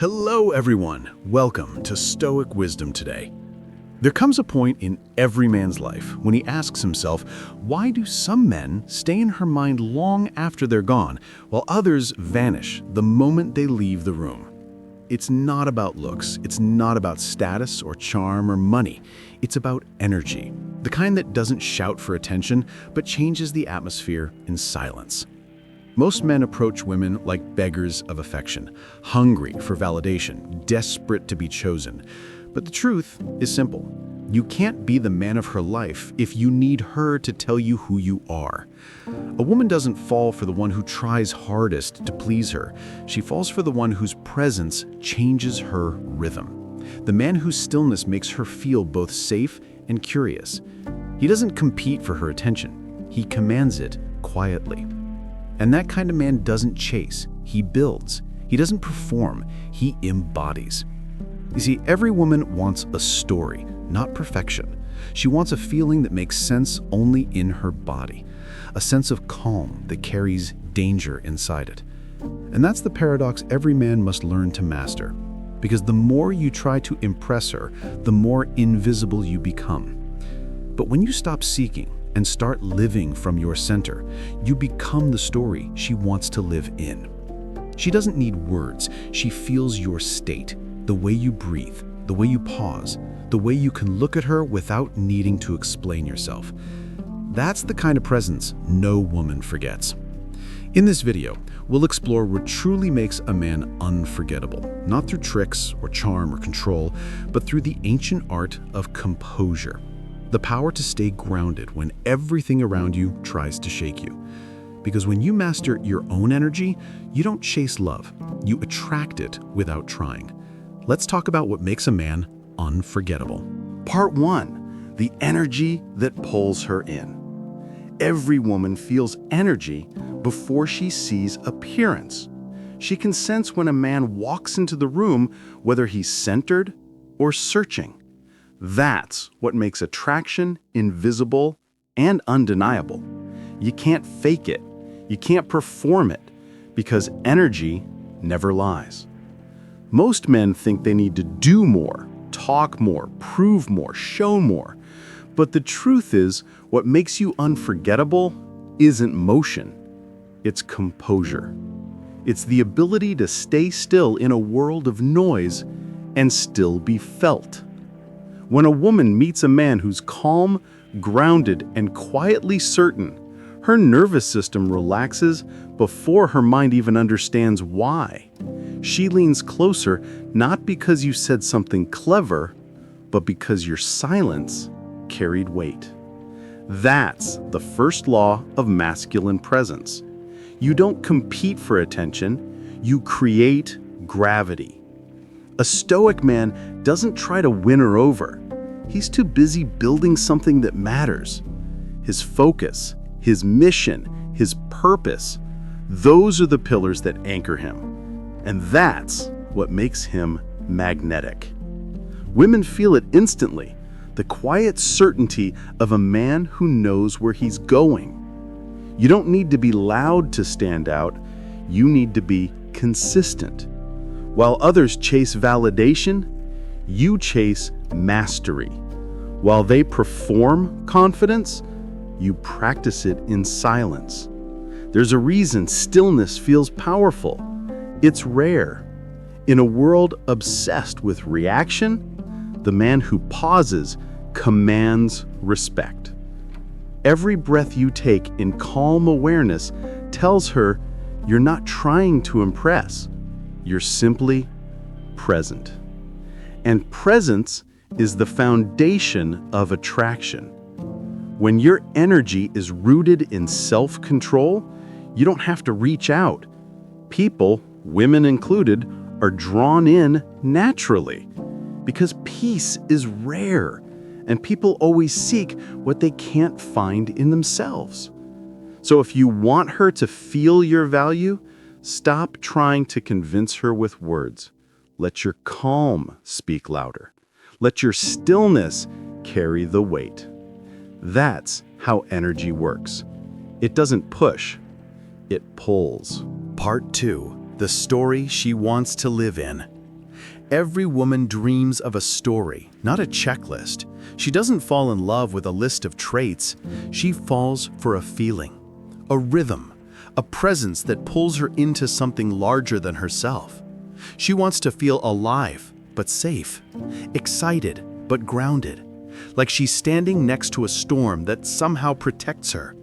Hello everyone, welcome to Stoic Wisdom today. There comes a point in every man's life when he asks himself, why do some men stay in her mind long after they're gone, while others vanish the moment they leave the room? It's not about looks, it's not about status or charm or money. It's about energy, the kind that doesn't shout for attention, but changes the atmosphere in silence. Most men approach women like beggars of affection, hungry for validation, desperate to be chosen. But the truth is simple. You can't be the man of her life if you need her to tell you who you are. A woman doesn't fall for the one who tries hardest to please her. She falls for the one whose presence changes her rhythm. The man whose stillness makes her feel both safe and curious. He doesn't compete for her attention. He commands it quietly. And that kind of man doesn't chase, he builds. He doesn't perform, he embodies. You see, every woman wants a story, not perfection. She wants a feeling that makes sense only in her body, a sense of calm that carries danger inside it. And that's the paradox every man must learn to master, because the more you try to impress her, the more invisible you become. But when you stop seeking, and start living from your center, you become the story she wants to live in. She doesn't need words, she feels your state, the way you breathe, the way you pause, the way you can look at her without needing to explain yourself. That's the kind of presence no woman forgets. In this video, we'll explore what truly makes a man unforgettable, not through tricks or charm or control, but through the ancient art of composure. The power to stay grounded when everything around you tries to shake you. Because when you master your own energy, you don't chase love, you attract it without trying. Let's talk about what makes a man unforgettable. Part 1, the energy that pulls her in. Every woman feels energy before she sees appearance. She can sense when a man walks into the room, whether he's centered or searching. That's what makes attraction invisible and undeniable. You can't fake it. You can't perform it, because energy never lies. Most men think they need to do more, talk more, prove more, show more. But the truth is, what makes you unforgettable isn't motion. It's composure. It's the ability to stay still in a world of noise and still be felt. When a woman meets a man who's calm, grounded, and quietly certain, her nervous system relaxes before her mind even understands why. She leans closer not because you said something clever, but because your silence carried weight. That's the first law of masculine presence. You don't compete for attention, you create gravity. A Stoic man doesn't try to win her over. He's too busy building something that matters. His focus, his mission, his purpose, those are the pillars that anchor him. And that's what makes him magnetic. Women feel it instantly, the quiet certainty of a man who knows where he's going. You don't need to be loud to stand out, you need to be consistent. While others chase validation, you chase mastery. While they perform confidence, you practice it in silence. There's a reason stillness feels powerful. It's rare. In a world obsessed with reaction, the man who pauses commands respect. Every breath you take in calm awareness tells her you're not trying to impress. You're simply present. And presence is the foundation of attraction. When your energy is rooted in self-control, you don't have to reach out. People, women included, are drawn in naturally. Because peace is rare, and people always seek what they can't find in themselves. So if you want her to feel your value, stop trying to convince her with words. Let your calm speak louder. Let your stillness carry the weight. That's how energy works. It doesn't push, it pulls. Part 2, the story she wants to live in. Every woman dreams of a story, not a checklist. She doesn't fall in love with a list of traits. She falls for a feeling, a rhythm, a presence that pulls her into something larger than herself. She wants to feel alive, but safe, excited, but grounded, like she's standing next to a storm that somehow protects her.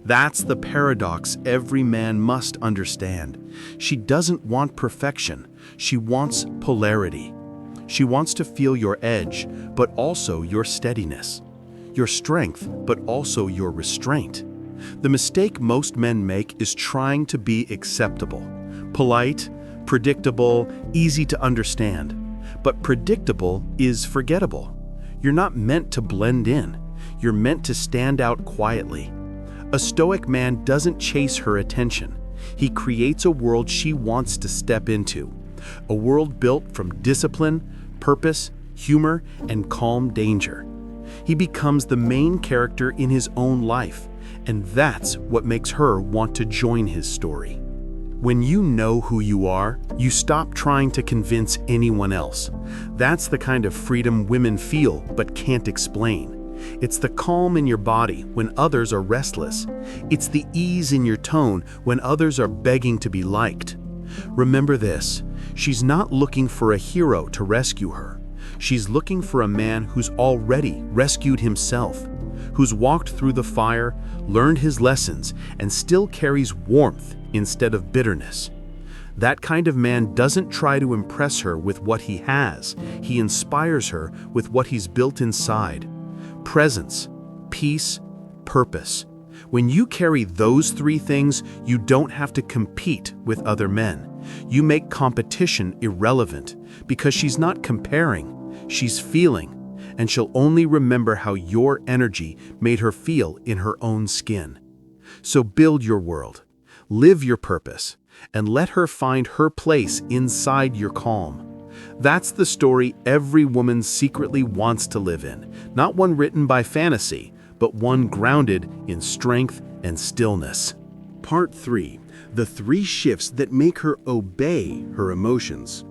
That's the paradox every man must understand. She doesn't want perfection. She wants polarity. She wants to feel your edge, but also your steadiness. Your strength, but also your restraint. The mistake most men make is trying to be acceptable. Polite, predictable, easy to understand. But predictable is forgettable. You're not meant to blend in. You're meant to stand out quietly. A Stoic man doesn't chase her attention. He creates a world she wants to step into. A world built from discipline, purpose, humor, and calm danger. He becomes the main character in his own life, and that's what makes her want to join his story. When you know who you are, you stop trying to convince anyone else. That's the kind of freedom women feel but can't explain. It's the calm in your body when others are restless. It's the ease in your tone when others are begging to be liked. Remember this, she's not looking for a hero to rescue her. She's looking for a man who's already rescued himself, who's walked through the fire, learned his lessons, and still carries warmth instead of bitterness. That kind of man doesn't try to impress her with what he has. He inspires her with what he's built inside. Presence, peace, purpose. When you carry those three things, you don't have to compete with other men. You make competition irrelevant because she's not comparing, she's feeling, and she'll only remember how your energy made her feel in her own skin. So build your world, live your purpose, and let her find her place inside your calm. That's the story every woman secretly wants to live in, not one written by fantasy, but one grounded in strength and stillness. Part 3. The 3 shifts that make her obey her emotions.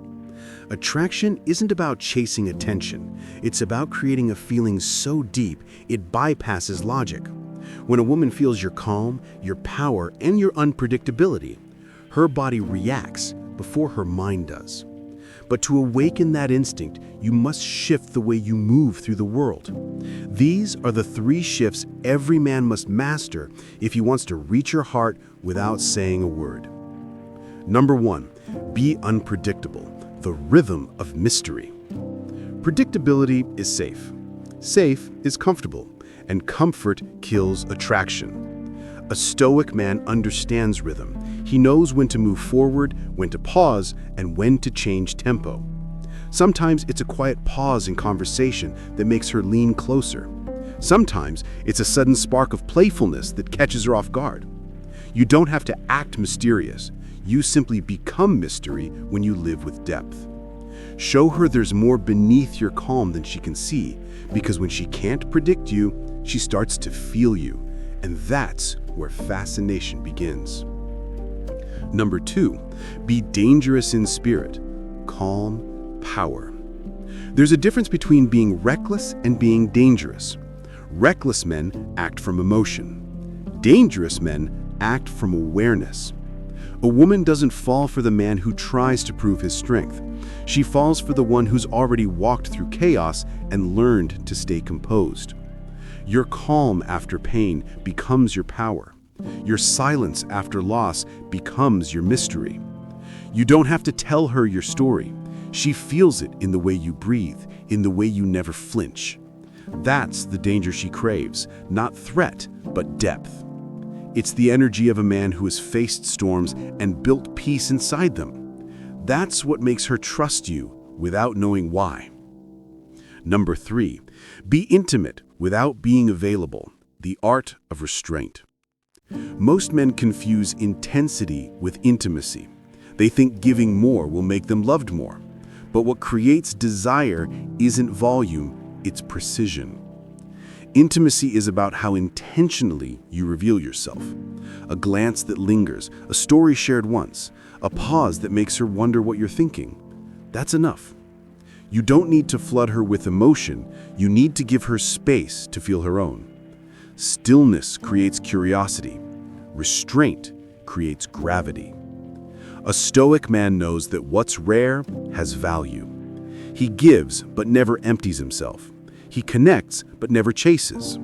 Attraction isn't about chasing attention. It's about creating a feeling so deep it bypasses logic. When a woman feels your calm, your power, and your unpredictability, her body reacts before her mind does. But to awaken that instinct, you must shift the way you move through the world. These are the 3 shifts every man must master if he wants to reach your heart without saying a word. Number 1, be unpredictable, the rhythm of mystery. Predictability is safe. Safe is comfortable, and comfort kills attraction. A Stoic man understands rhythm. He knows when to move forward, when to pause, and when to change tempo. Sometimes it's a quiet pause in conversation that makes her lean closer. Sometimes it's a sudden spark of playfulness that catches her off guard. You don't have to act mysterious. You simply become mystery when you live with depth. Show her there's more beneath your calm than she can see, because when she can't predict you, she starts to feel you, and that's where fascination begins. Number 2, be dangerous in spirit, calm, power. There's a difference between being reckless and being dangerous. Reckless men act from emotion. Dangerous men act from awareness. A woman doesn't fall for the man who tries to prove his strength. She falls for the one who's already walked through chaos and learned to stay composed. Your calm after pain becomes your power. Your silence after loss becomes your mystery. You don't have to tell her your story. She feels it in the way you breathe, in the way you never flinch. That's the danger she craves, not threat, but depth. It's the energy of a man who has faced storms and built peace inside them. That's what makes her trust you without knowing why. Number 3, be intimate without being available, the art of restraint. Most men confuse intensity with intimacy. They think giving more will make them loved more. But what creates desire isn't volume, it's precision. Intimacy is about how intentionally you reveal yourself. A glance that lingers, a story shared once, a pause that makes her wonder what you're thinking. That's enough. You don't need to flood her with emotion, you need to give her space to feel her own. Stillness creates curiosity. Restraint creates gravity. A Stoic man knows that what's rare has value. He gives but never empties himself. He connects but never chases.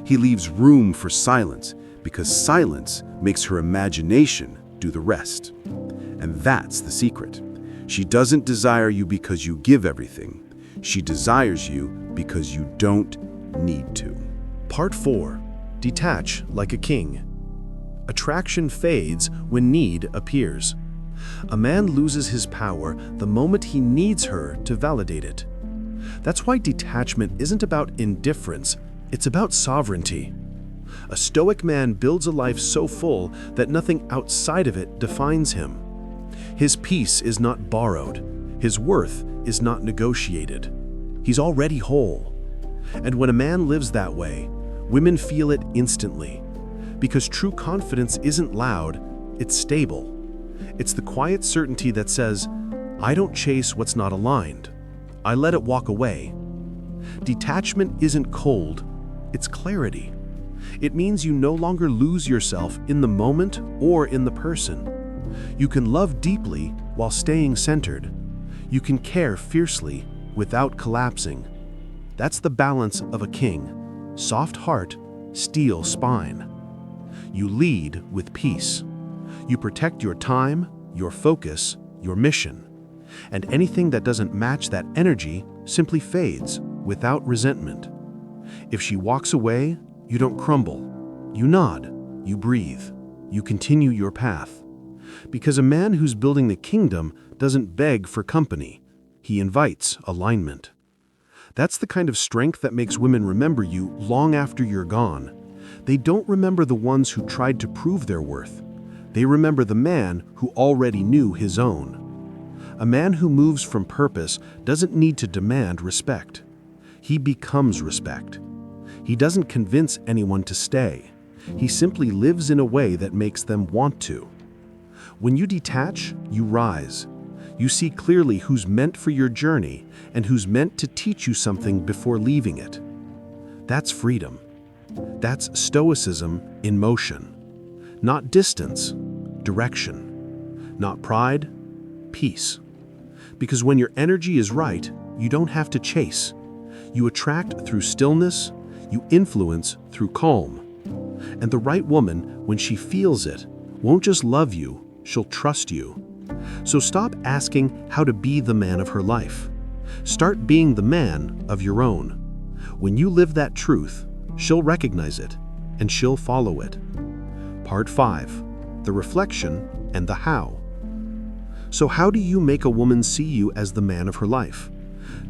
He leaves room for silence because silence makes her imagination do the rest. And that's the secret. She doesn't desire you because you give everything. She desires you because you don't need to. Part 4. Detach like a king. Attraction fades when need appears. A man loses his power the moment he needs her to validate it. That's why detachment isn't about indifference, it's about sovereignty. A Stoic man builds a life so full that nothing outside of it defines him. His peace is not borrowed. His worth is not negotiated. He's already whole. And when a man lives that way, women feel it instantly. Because true confidence isn't loud, it's stable. It's the quiet certainty that says, I don't chase what's not aligned. I let it walk away. Detachment isn't cold, it's clarity. It means you no longer lose yourself in the moment or in the person. You can love deeply while staying centered. You can care fiercely without collapsing. That's the balance of a king. Soft heart, steel spine. You lead with peace. You protect your time, your focus, your mission. And anything that doesn't match that energy simply fades without resentment. If she walks away, you don't crumble. You nod, you breathe, you continue your path. Because a man who's building the kingdom doesn't beg for company. He invites alignment. That's the kind of strength that makes women remember you long after you're gone. They don't remember the ones who tried to prove their worth. They remember the man who already knew his own. A man who moves from purpose doesn't need to demand respect. He becomes respect. He doesn't convince anyone to stay. He simply lives in a way that makes them want to. When you detach, you rise. You see clearly who's meant for your journey and who's meant to teach you something before leaving it. That's freedom. That's Stoicism in motion. Not distance, direction. Not pride, peace. Because when your energy is right, you don't have to chase. You attract through stillness, you influence through calm. And the right woman, when she feels it, won't just love you, she'll trust you. So stop asking how to be the man of her life. Start being the man of your own. When you live that truth, she'll recognize it, and she'll follow it. Part 5. The reflection and the how. So how do you make a woman see you as the man of her life?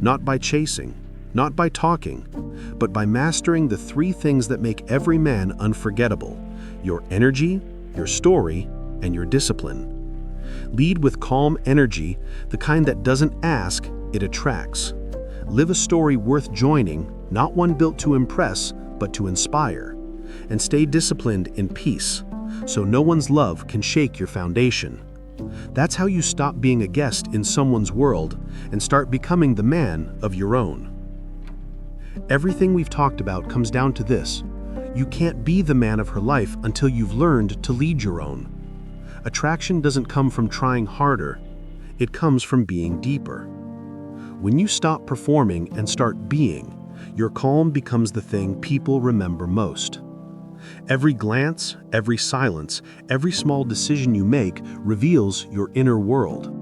Not by chasing, not by talking, but by mastering the 3 things that make every man unforgettable: your energy, your story, and your discipline. Lead with calm energy, the kind that doesn't ask, it attracts. Live a story worth joining, not one built to impress, but to inspire. And stay disciplined in peace, so no one's love can shake your foundation. That's how you stop being a guest in someone's world and start becoming the man of your own. Everything we've talked about comes down to this: you can't be the man of her life until you've learned to lead your own. Attraction doesn't come from trying harder, it comes from being deeper. When you stop performing and start being, your calm becomes the thing people remember most. Every glance, every silence, every small decision you make reveals your inner world.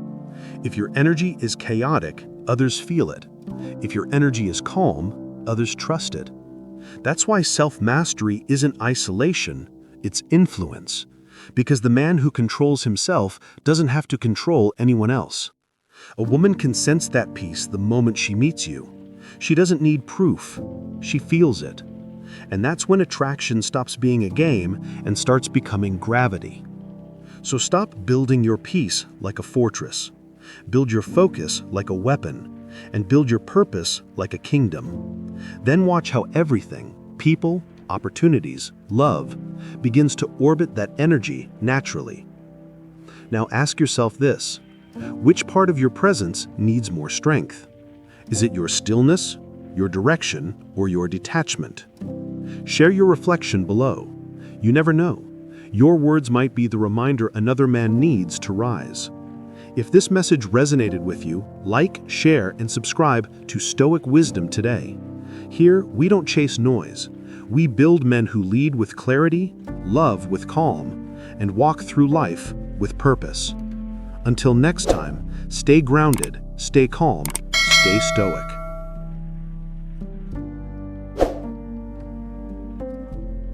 If your energy is chaotic, others feel it. If your energy is calm, others trust it. That's why self-mastery isn't isolation, it's influence. Because the man who controls himself doesn't have to control anyone else. A woman can sense that peace the moment she meets you. She doesn't need proof, she feels it. And that's when attraction stops being a game and starts becoming gravity. So stop building your peace like a fortress. Build your focus like a weapon, and build your purpose like a kingdom. Then watch how everything, people, opportunities, love, begins to orbit that energy naturally. Now ask yourself this: Which part of your presence needs more strength? Is it your stillness, your direction, or your detachment? Share your reflection below. You never know. Your words might be the reminder another man needs to rise. If this message resonated with you, like, share, and subscribe to Stoic Wisdom today. Here, we don't chase noise. We build men who lead with clarity, love with calm, and walk through life with purpose. Until next time, stay grounded, stay calm, stay stoic.